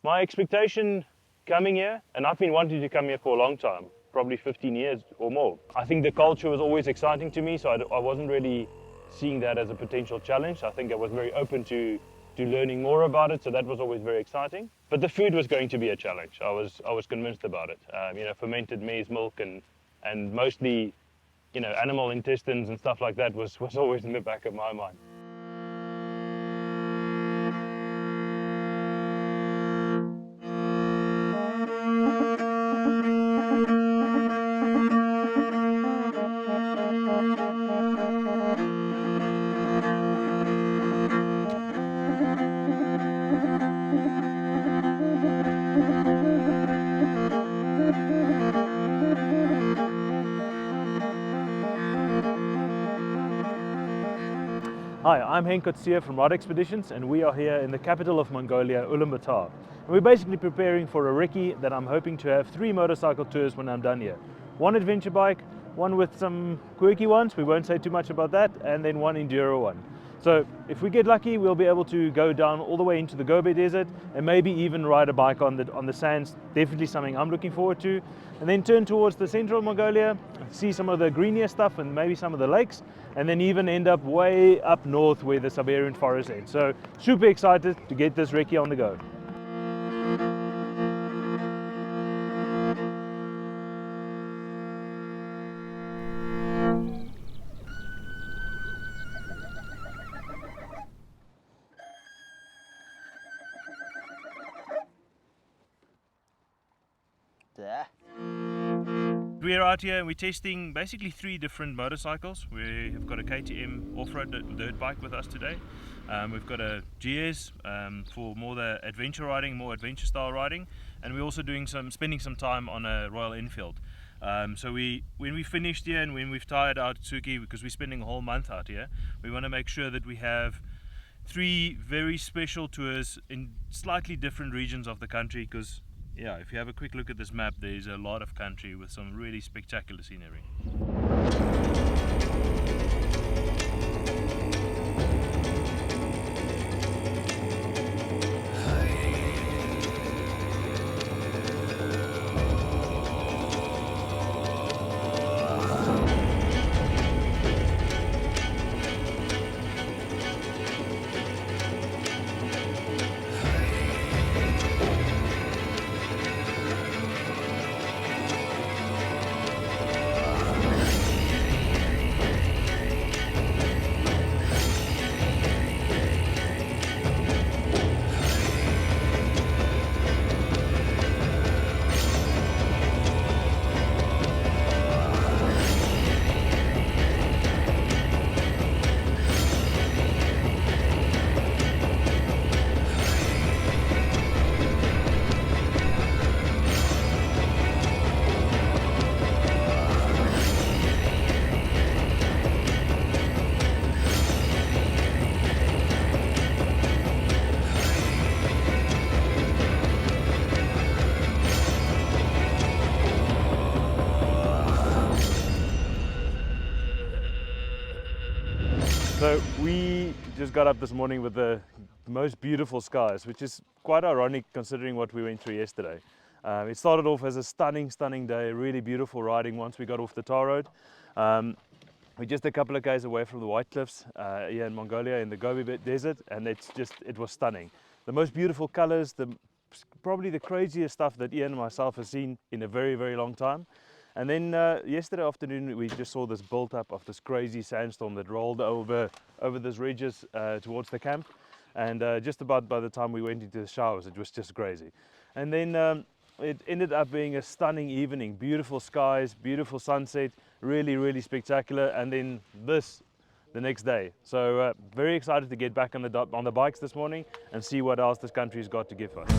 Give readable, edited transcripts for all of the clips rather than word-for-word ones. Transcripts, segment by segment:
My expectation coming here, and I've been wanting to come here for a long time, probably 15 years or more. I think the culture was always exciting to me, so I wasn't really seeing that as a potential challenge. I think I was very open to learning more about it, so that was always very exciting. But the food was going to be a challenge. I was convinced about it. Fermented maize milk and mostly, animal intestines and stuff like that was always in the back of my mind. Hi, I'm Henk Coetzee from Ride Expeditions, and we are here in the capital of Mongolia, Ulaanbaatar. And we're basically preparing for a recce that I'm hoping to have 3 motorcycle tours when I'm done here. 1 adventure bike, 1 with some quirky ones, we won't say too much about that, and then 1 enduro one. So if we get lucky, we'll be able to go down all the way into the Gobi Desert and maybe even ride a bike on the sands. Definitely something I'm looking forward to. And then turn towards the central Mongolia, see some of the greenier stuff and maybe some of the lakes, and then even end up way up north where the Siberian forest ends. So super excited to get this recce on the go. We're out here and we're testing basically 3 different motorcycles. We have got a KTM off-road dirt bike with us today. We've got a GS for more the adventure riding, more adventure style riding, and we're also spending some time on a Royal Enfield. So when we finished here and when we've tired out Tsuki, because we're spending a whole month out here, we want to make sure that we have 3 very special tours in slightly different regions of the country, because yeah, if you have a quick look at this map, there's a lot of country with some really spectacular scenery. So we just got up this morning with the most beautiful skies, which is quite ironic considering what we went through yesterday. It started off as a stunning day, really beautiful riding once we got off the tar road. We're just a couple of k's away from the White Cliffs here in Mongolia in the Gobi Desert, and it was stunning. The most beautiful colors, probably the craziest stuff that Ian and myself have seen in a very long time. And then yesterday afternoon we just saw this built up of this crazy sandstorm that rolled over these ridges towards the camp, and just about by the time we went into the showers it was just crazy. And then it ended up being a stunning evening, beautiful skies, beautiful sunset, really spectacular, and then this the next day. So very excited to get back on the bikes this morning and see what else this country's got to give us.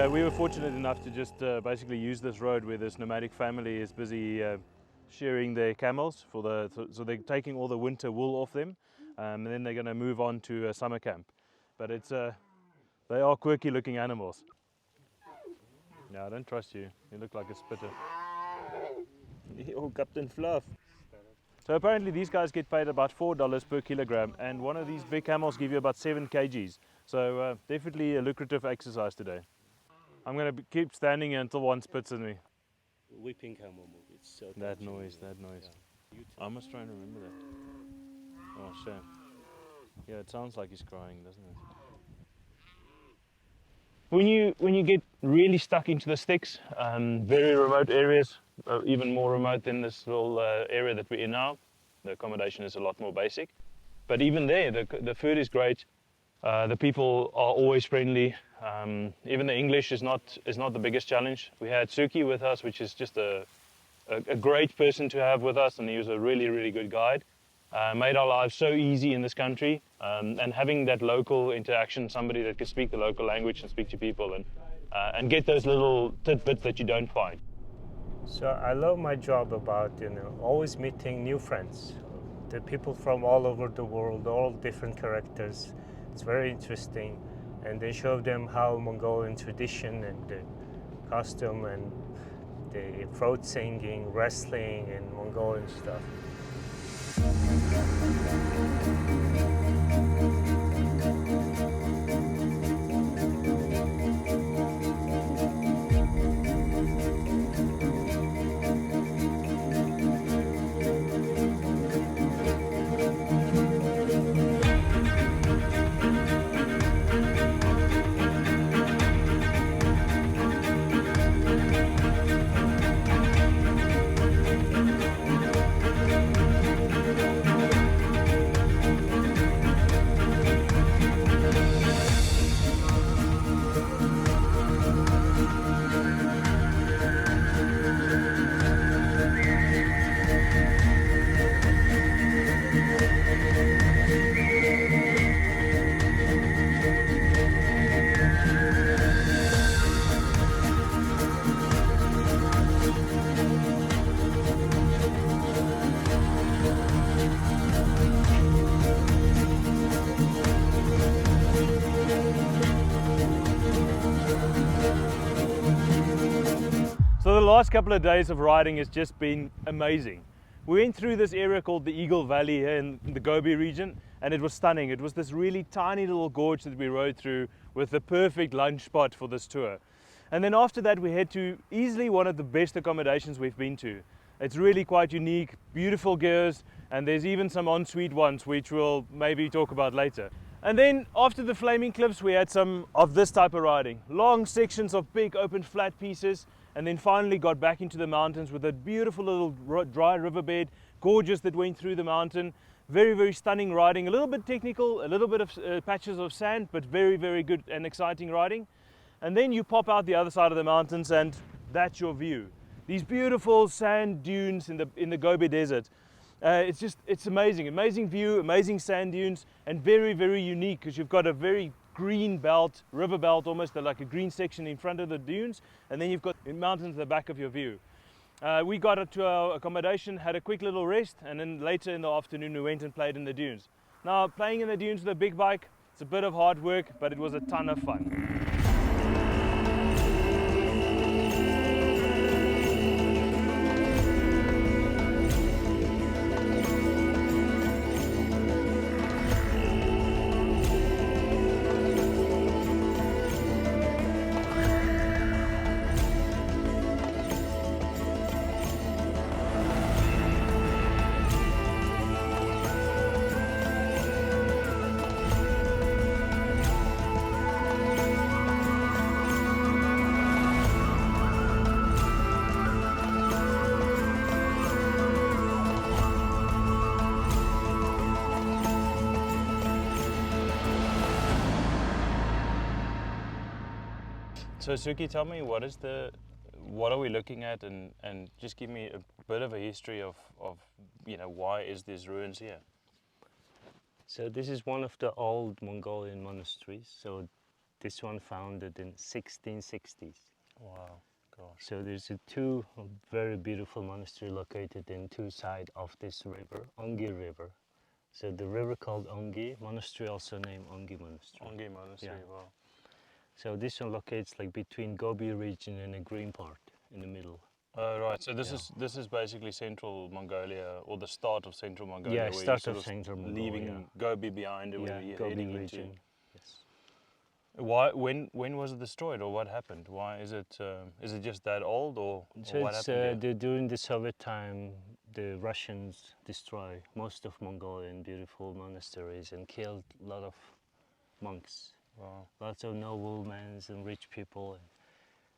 We were fortunate enough to just basically use this road where this nomadic family is busy shearing their camels so they're taking all the winter wool off them, and then they're going to move on to a summer camp. But they are quirky looking animals. Yeah, I don't trust you. You look like a spitter. Oh, Captain Fluff. So apparently these guys get paid about $4 per kilogram, and one of these big camels give you about 7 kgs. So definitely a lucrative exercise today. I'm going to keep standing here until one spits at me. Weeping camel move. It's so That touching, noise, that noise. Yeah. I must try and remember that. Oh, shame. Yeah, it sounds like he's crying, doesn't it? When you get really stuck into the sticks, very remote areas, even more remote than this little area that we're in now, the accommodation is a lot more basic. But even there, the food is great. The people are always friendly. Even the English is not the biggest challenge. We had Suki with us, which is just a great person to have with us, and he was a really good guide. Made our lives so easy in this country, and having that local interaction, somebody that could speak the local language and speak to people, and get those little tidbits that you don't find. So I love my job about always meeting new friends, the people from all over the world, all different characters. It's very interesting, and they show them how Mongolian tradition and the costume and the throat singing, wrestling, and Mongolian stuff. So the last couple of days of riding has just been amazing. We went through this area called the Eagle Valley here in the Gobi region, and it was stunning. It was this really tiny little gorge that we rode through with the perfect lunch spot for this tour. And then after that we head to easily one of the best accommodations we've been to. It's really quite unique, beautiful gears, and there's even some ensuite ones which we'll maybe talk about later. And then after the Flaming Cliffs we had some of this type of riding. Long sections of big open flat pieces, and then finally got back into the mountains with a beautiful little dry riverbed, gorgeous that went through the mountain. Very stunning riding, a little bit technical, a little bit of patches of sand, but very good and exciting riding. And then you pop out the other side of the mountains and that's your view. These beautiful sand dunes in the Gobi Desert. It's amazing view, amazing sand dunes, and very unique because you've got a very green belt, river belt, almost like a green section in front of the dunes, and then you've got mountains at the back of your view. We got up to our accommodation, had a quick little rest, and then later in the afternoon we went and played in the dunes. Now, playing in the dunes with a big bike, it's a bit of hard work, but it was a ton of fun. So Suki, tell me what are we looking at, and just give me a bit of a history of why is these ruins here? So this is one of the old Mongolian monasteries. So this one founded in 1660s. Wow, gosh. So there's two very beautiful monastery located in two sides of this river, Ongi River. So the river called Ongi, monastery also named Ongi Monastery. Ongi Monastery, Yeah. wow. So this one locates like between Gobi region and a green part in the middle. Oh, right. So Yeah. this is basically central Mongolia, or the start of central Mongolia, Yeah, where start you're of sort central of Mongolia. leaving Gobi behind and Yeah, where you're Gobi heading region. into. Yes. Why? When was it destroyed, or what happened? Why is it? Is it just that old, or So what it's happened here? during the Soviet time, the Russians destroyed most of Mongolian beautiful monasteries and killed a lot of monks. Wow. Lots of noblemen and rich people. And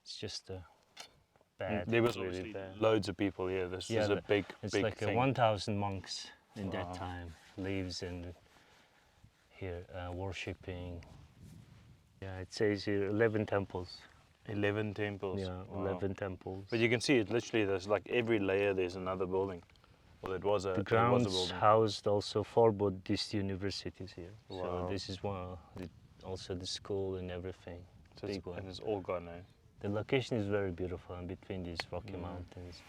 it's just bad. There was really obviously bad. loads of people here. This is a big, It's big like thing. 1,000 monks in that Wow. time lives in here worshipping. Yeah, it says here 11 temples. 11 temples. Yeah, Wow. 11 temples. But you can see it literally. There's like every layer. There's another building. Well, it was a. The It was a grounds building. housed also 4 Buddhist universities here. So Wow. this is also the school and everything. So Big one. and it's all gone now. The location is very beautiful in between these rocky Mm. mountains.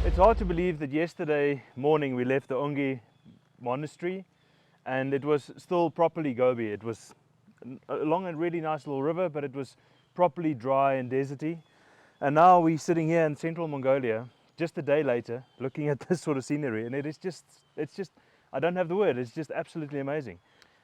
It's hard to believe that yesterday morning we left the Ongi monastery and it was still properly Gobi. It was along a really nice little river, but it was properly dry and deserty. And now we're sitting here in central Mongolia, just a day later, looking at this sort of scenery, and it's just, I don't have the word, it's just absolutely amazing.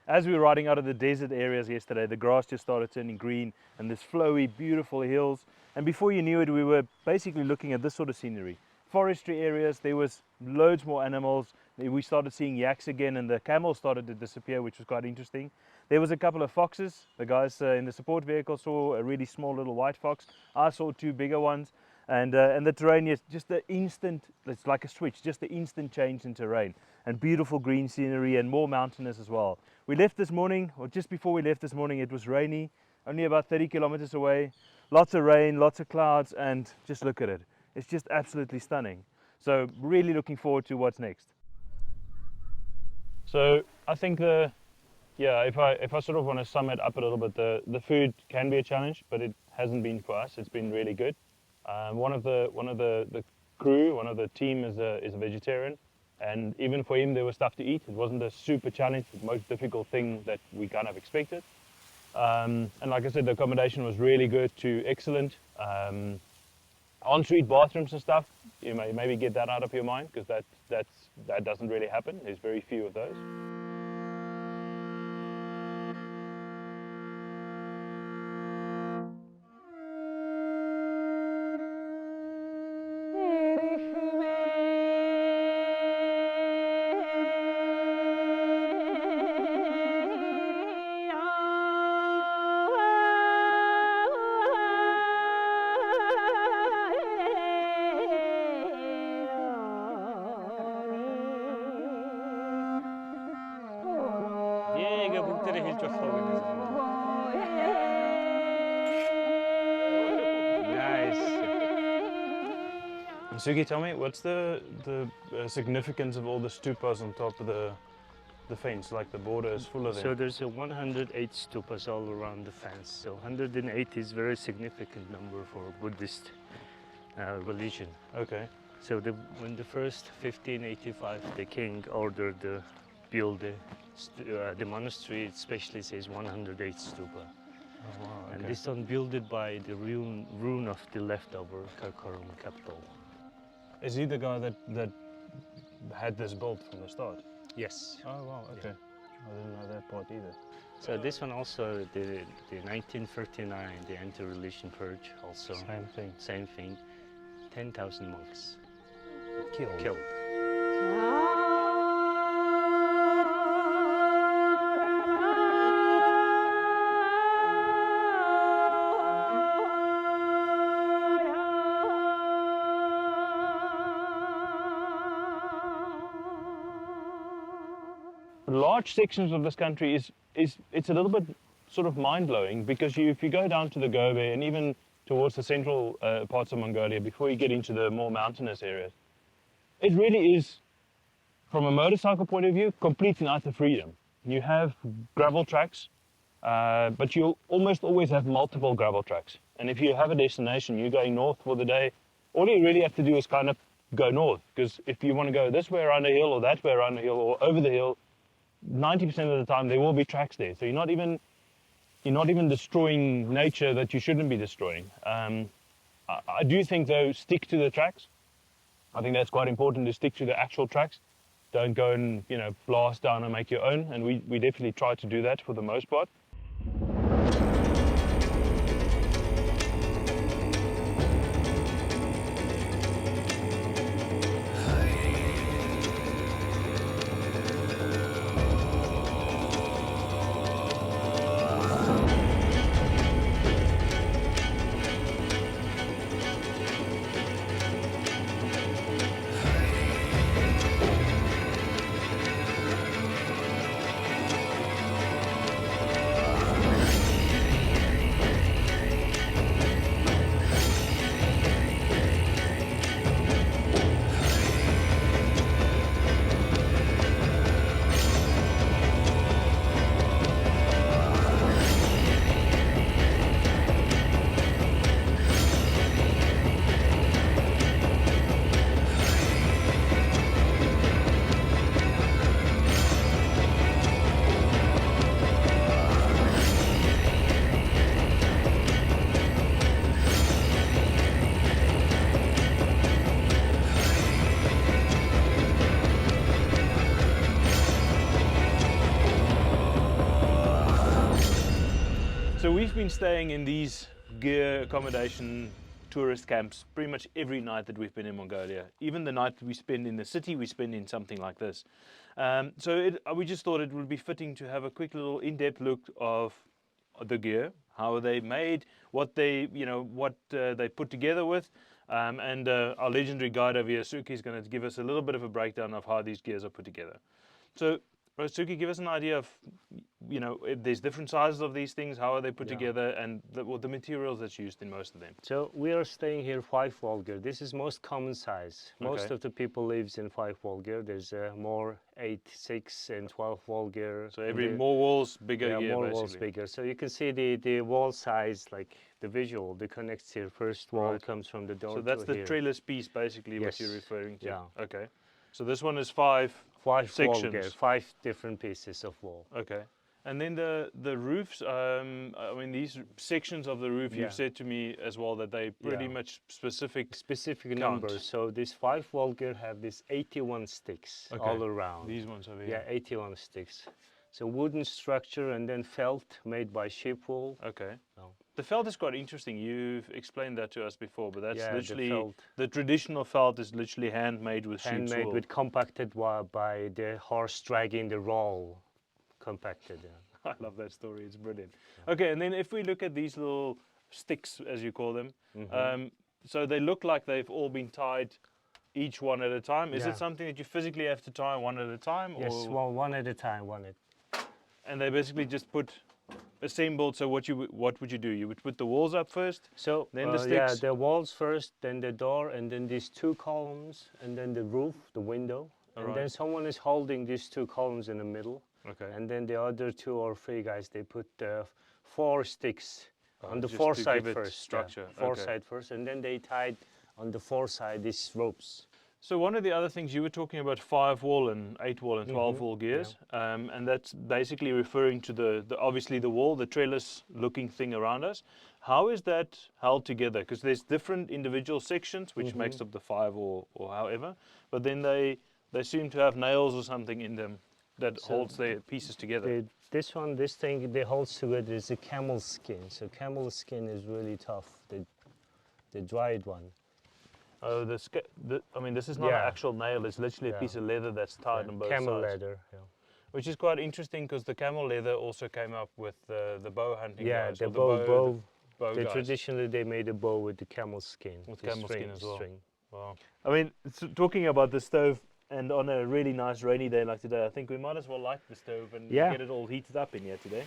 As we were riding out of the desert areas yesterday, the grass just started turning green and this flowy, beautiful hills. And before you knew it, we were basically looking at this sort of scenery. Forestry areas, there was loads more animals. We started seeing yaks again and the camels started to disappear, which was quite interesting. There was a couple of foxes. The guys in the support vehicle saw a really small little white fox. I saw 2 bigger ones. And the terrain is just the instant, it's like a switch, just the instant change in terrain. And beautiful green scenery and more mountainous as well. We left this morning, or just before we left this morning, it was rainy, only about 30 kilometers away. Lots of rain, lots of clouds, and just look at it. It's just absolutely stunning. So really looking forward to what's next. So I think if I sort of want to sum it up a little bit, the food can be a challenge, but it hasn't been for us. It's been really good. One of the crew, one of the team is a vegetarian, and even for him there was stuff to eat. It wasn't a super challenge, the most difficult thing that we kind of expected. And like I said, the accommodation was really good to excellent. En-suite bathrooms and stuff, you may maybe get that out of your mind, because that doesn't really happen. There's very few of those. Suki, tell me, what's the significance of all the stupas on top of the fence? Like the border is full of them. So there's a 108 stupas all around the fence. So 108 is very significant number for Buddhist religion. Okay. So when the first 1585, the king ordered to build the monastery, it especially says 108 stupa. Oh, wow. And Okay. this one built by the ruin of the leftover Karakoram capital. Is he the guy that had this built from the start? Yes. Oh wow. Okay. Yeah. I didn't know that part either. So this one also, the 1939, the anti-religion purge also. Same thing. Same thing. 10,000 monks Killed. killed. Large sections of this country is it's a little bit sort of mind-blowing because if you go down to the Gobe and even towards the central parts of Mongolia before you get into the more mountainous areas, it really is, from a motorcycle point of view, complete and utter freedom. You have gravel tracks, but you'll almost always have multiple gravel tracks. And if you have a destination, you're going north for the day, all you really have to do is kind of go north, because if you want to go this way around a hill or that way around a hill or over the hill, 90% of the time there will be tracks there. So you're not even destroying nature that you shouldn't be destroying. I do think though, stick to the tracks. I think that's quite important, to stick to the actual tracks. Don't go and blast down and make your own. And we definitely try to do that for the most part. So we've been staying in these gear accommodation tourist camps pretty much every night that we've been in Mongolia. Even the night we spend in the city, we spend in something like this. We just thought it would be fitting to have a quick little in-depth look of the gear, how they made, what they put together with, and our legendary guide over here, Suki, is going to give us a little bit of a breakdown of how these gears are put together. So, Suki, give us an idea of, if there's different sizes of these things, how are they put together, and the materials that's used in most of them. So we are staying here 5-wall gear. This is most common size. Most Okay. of the people lives in 5-wall gear. There's more 8, 6, and 12-wall gear. So more walls, bigger gear, more basically. walls bigger. So you can see the wall size, like the visual, the connects here. First wall Right. comes from the door So that's to the here. trellis piece, basically, what Yes. you're referring to. Yeah. Okay. So this one is 5. 5-wall sections. gear, 5 different pieces of wall. Okay. And then the roofs, these sections of the roof, Yeah. you've said to me as well that they pretty Yeah. much specific. Specific Count. numbers. So this 5-wall gear have this 81 sticks Okay. all around. These ones over Yeah, here. 81 sticks. So wooden structure and then felt made by sheep wool. Okay. Oh. The felt is quite interesting. You've explained that to us before, but that's Yeah, the literally felt. the traditional felt is literally handmade with sheep's Handmade wool. with compacted by the horse dragging the roll. Compacted. Yeah. I love that story. It's brilliant. Okay, and then if we look at these little sticks, as you call them, so they look like they've all been tied, each one at a time. Is Yeah. it something that you physically have to tie one at a time, Yes, or well, one at a time, one at. and they basically just put assembled, so what would you do? You would put the walls up first, So then the yeah, sticks. the walls first, then the door, and then these two columns, and then the roof, the window, and then Alright. someone is holding these two columns in the middle, Okay. and then the other 2 or 3 guys, they put 4 sticks on the just 4 to side give it first. structure, 4 okay. side first, and then they tied on the 4 side these ropes. So one of the other things you were talking about 5 wall and 8 wall and 12 wall gears, and that's basically referring to the obviously the wall, the trellis looking thing around us. How is that held together? Because there's different individual sections which makes up the 5 or however, but then they seem to have nails or something in them that holds their pieces together. This thing, they hold together is a camel skin. So camel skin is really tough, the dried one. Oh, I mean, this is not an Yeah. actual nail. It's literally a Yeah. piece of leather that's tied on both Camel sides. leather. Yeah. Which is quite interesting because the camel leather also came up with the bow hunting Yeah, guys. the or bow. bow They guys. traditionally they made a bow with the camel skin. With the camel skin as well. String. Wow. I mean, talking about the stove, and on a really nice rainy day like today, I think we might as well light the stove and Yeah. get it all heated up in here today.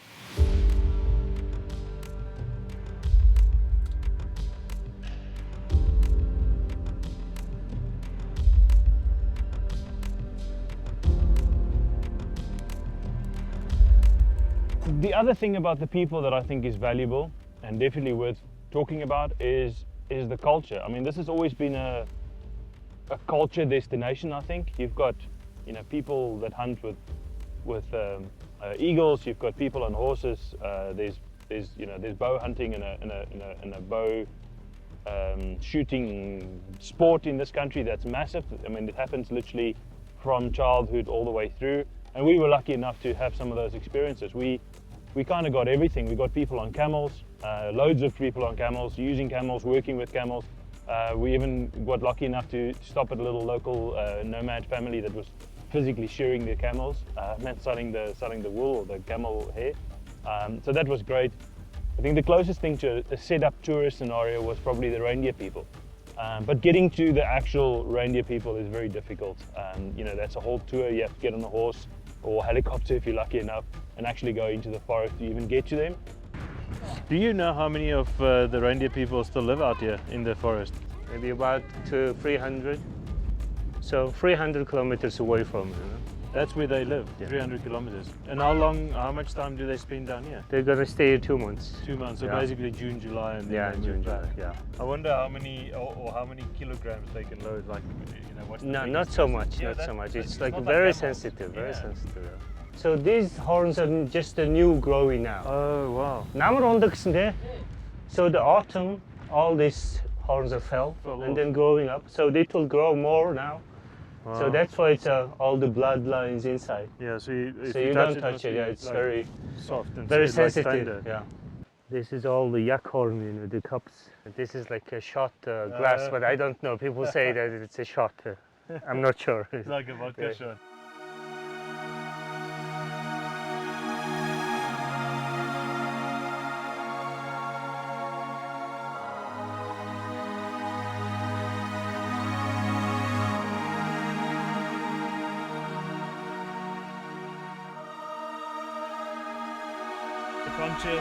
The other thing about the people that I think is valuable and definitely worth talking about is the culture. I mean, this has always been a culture destination. I think you've got, you know, people that hunt with eagles. You've got people on horses. There's bow hunting and a bow shooting sport in this country that's massive. I mean, it happens literally from childhood all the way through. And we were lucky enough to have some of those experiences. We kind of got everything. We got people on camels, loads of people on camels, using camels, working with camels. We even got lucky enough to stop at a little local nomad family that was physically shearing their camels and selling the wool or the camel hair. So that was great. I think the closest thing to a set-up tourist scenario was probably the reindeer people. But getting to the actual reindeer people is very difficult. You know, that's a whole tour. You have to get on a horse or helicopter if you're lucky enough and actually go into the forest to even get to them. Do you know how many of the reindeer people still live out here in the forest? Maybe about 300. So 300 kilometers away from you know? That's where they live, Yeah. 300 kilometers. And how much time do they spend down here? They're gonna stay here 2 months. 2 months, so Yeah. basically June, July, and then Yeah, they move June, back. July. Yeah. I wonder how many or how many kilograms they can load. Like, you know, what's the No, biggest not so person? much. Yeah, Not so that- much. that's It's like not very camels. sensitive. Very Yeah. sensitive. Yeah. So these horns are just the new growing now. Oh wow! 나물 온덕스인데, so the autumn, all these horns are fell Fell and off. then growing up. So it will grow more now. Wow. So that's why it's all the bloodlines inside. Yeah, so if So you you touch don't it, touch must it. be, Yeah, it's like, very, soft and very smooth, like sensitive. standard. Yeah. This is all the yak horn, you know, the cups. This is like a shot glass, but I don't know. People say that it's a shot. I'm not sure. It's like a vodka Yeah. shot. The concha.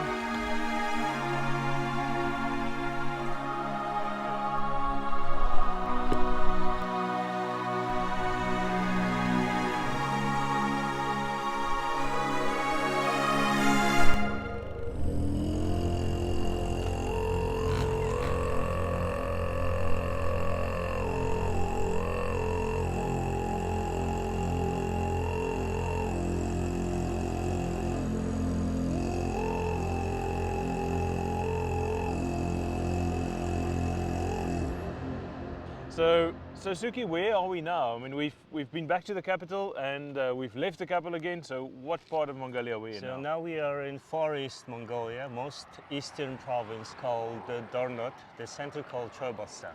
So Suki, where are we now? I mean, we've been back to the capital and we've left the capital again. So what part of Mongolia are we in So now? now we are in Far East Mongolia, most eastern province called Dornot, the center called Chobasan.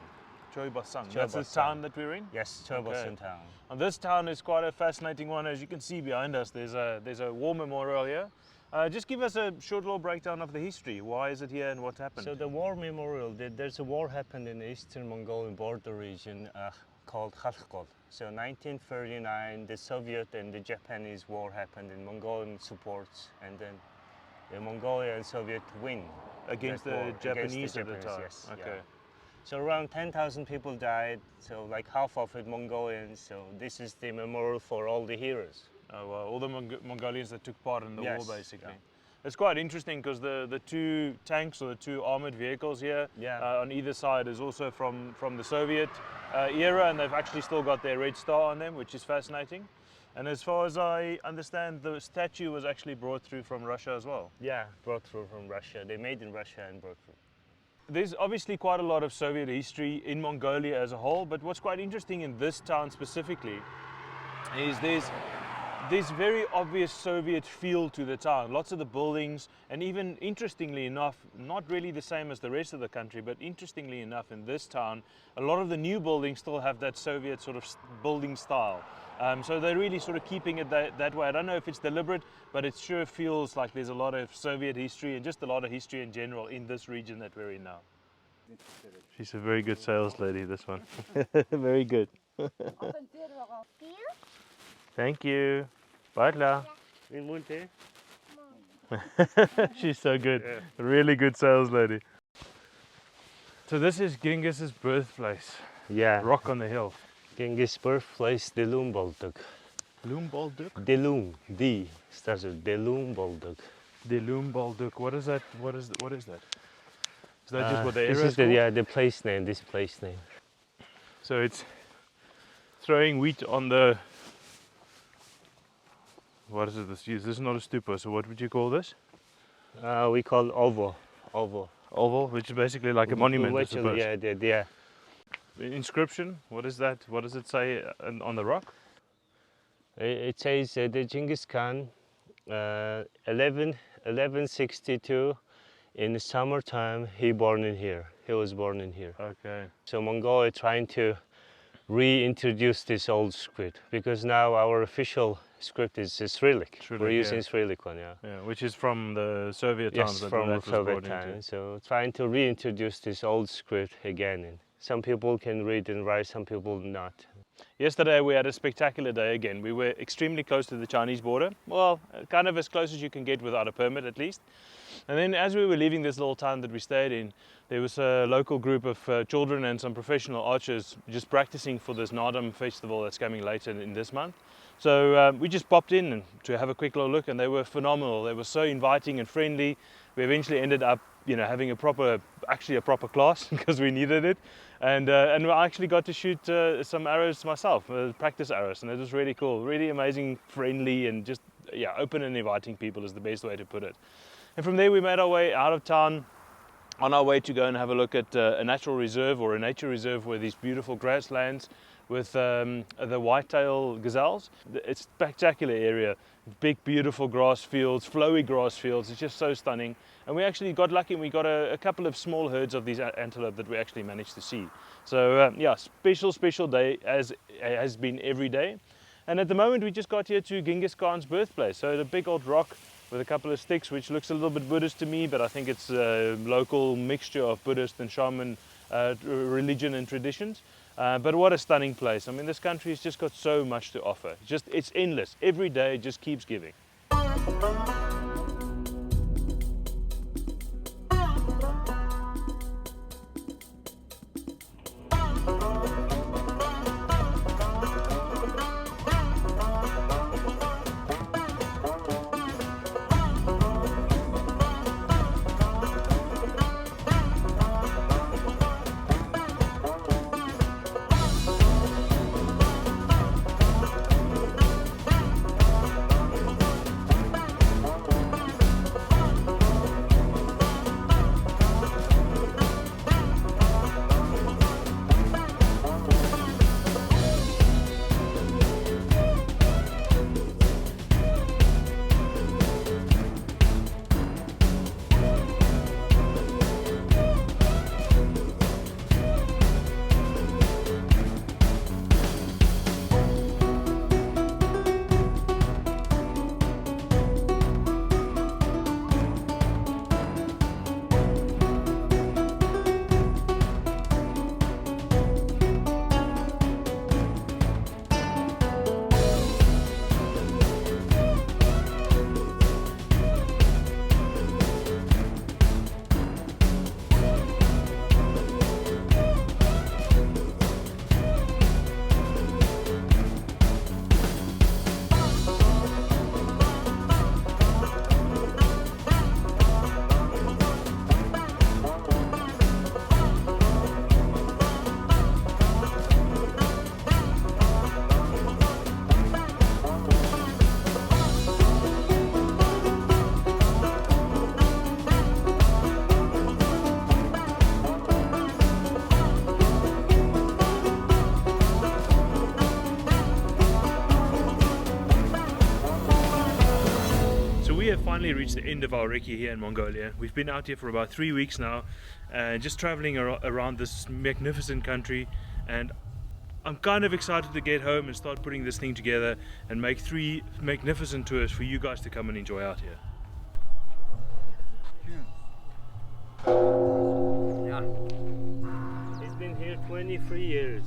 Choibasang. That's the Choibasang. town that we're in. Yes, Chobasan town. And this town is quite a fascinating one. As you can see behind us, there's a war memorial here. Just give us a short little breakdown of the history. Why is it here and what happened? So the war memorial, there's a war happened in the eastern Mongolian border region called Khalkhol. So 1939, the Soviet and the Japanese war happened in Mongolian supports, and then the Mongolia and Soviet win Against that the war, Japanese at the time. Yes, Okay. yeah. So around 10,000 people died, so like half of it Mongolians. So this is the memorial for all the heroes. Oh, well, all the Mongolians that took part in the Yes, war, basically. yeah. It's quite interesting because the two tanks or the two armored vehicles here Yeah. on either side is also from the Soviet era, and they've actually still got their red star on them, which is fascinating. And as far as I understand, the statue was actually brought through from Russia as well. Yeah, brought through from Russia. They made in Russia and brought through. There's obviously quite a lot of Soviet history in Mongolia as a whole, but what's quite interesting in this town specifically is there's very obvious Soviet feel to the town. Lots of the buildings, and even interestingly enough, not really the same as the rest of the country, but interestingly enough in this town, a lot of the new buildings still have that Soviet sort of building style. So they're really sort of keeping it that way. I don't know if it's deliberate, but it sure feels like there's a lot of Soviet history and just a lot of history in general in this region that we're in now. She's a very good sales lady, this one. Very good. Thank you. Bye. In Munte? She's so good. Really good sales lady. So this is Genghis's birthplace. Yeah. Rock on the hill. Genghis birthplace, Delum Bolduk. Loom Balduk? Delum, D starts with Delum Bolduk. The Loom Balduk. What is that? What is that? Is that just what the This area is is called? the place name, this place name. So it's throwing wheat on the. What is it? This is not a stupa. So what would you call this? We call ovo. Oval, which is basically like a monument, I suppose. Yeah, yeah. Inscription. What is that? What does it say on the rock? It says the Genghis Khan, 1162, in the summertime, he born in here. He was born in here. Okay. So Mongolia trying to reintroduce this old script because now our official script is Cyrillic. Cyrillic, We're yeah. using Cyrillic one, yeah. Yeah, which is from the Soviet times. Yes, that from that was Soviet brought into. times. So trying to reintroduce this old script again. And some people can read and write, some people not. Yesterday we had a spectacular day again. We were extremely close to the Chinese border. Well, kind of as close as you can get without a permit at least. And then as we were leaving this little town that we stayed in, there was a local group of children and some professional archers just practicing for this Nadam festival that's coming later in this month. So we just popped in to have a quick little look, and they were phenomenal. They were so inviting and friendly. We eventually ended up, having a proper class because we needed it, and I actually got to shoot some arrows myself, practice arrows, and it was really cool, really amazing, friendly, and just open and inviting people is the best way to put it. And from there we made our way out of town, on our way to go and have a look at a natural reserve or a nature reserve where these beautiful grasslands with the whitetail gazelles. It's a spectacular area, big beautiful grass fields, flowy grass fields. It's just so stunning. And we actually got lucky and we got a couple of small herds of these antelope that we actually managed to see. So special day as has been every day. And at the moment we just got here to Genghis Khan's birthplace. So the big old rock with a couple of sticks, which looks a little bit Buddhist to me, but I think it's a local mixture of Buddhist and shaman religion and traditions. But what a stunning place. I mean, this country has just got so much to offer. It's endless. Every day it just keeps giving. finally reached the end of our recce here in Mongolia. We've been out here for about 3 weeks now, just traveling around this magnificent country, and I'm kind of excited to get home and start putting this thing together and make 3 magnificent tours for you guys to come and enjoy out here. He's been here 23 years.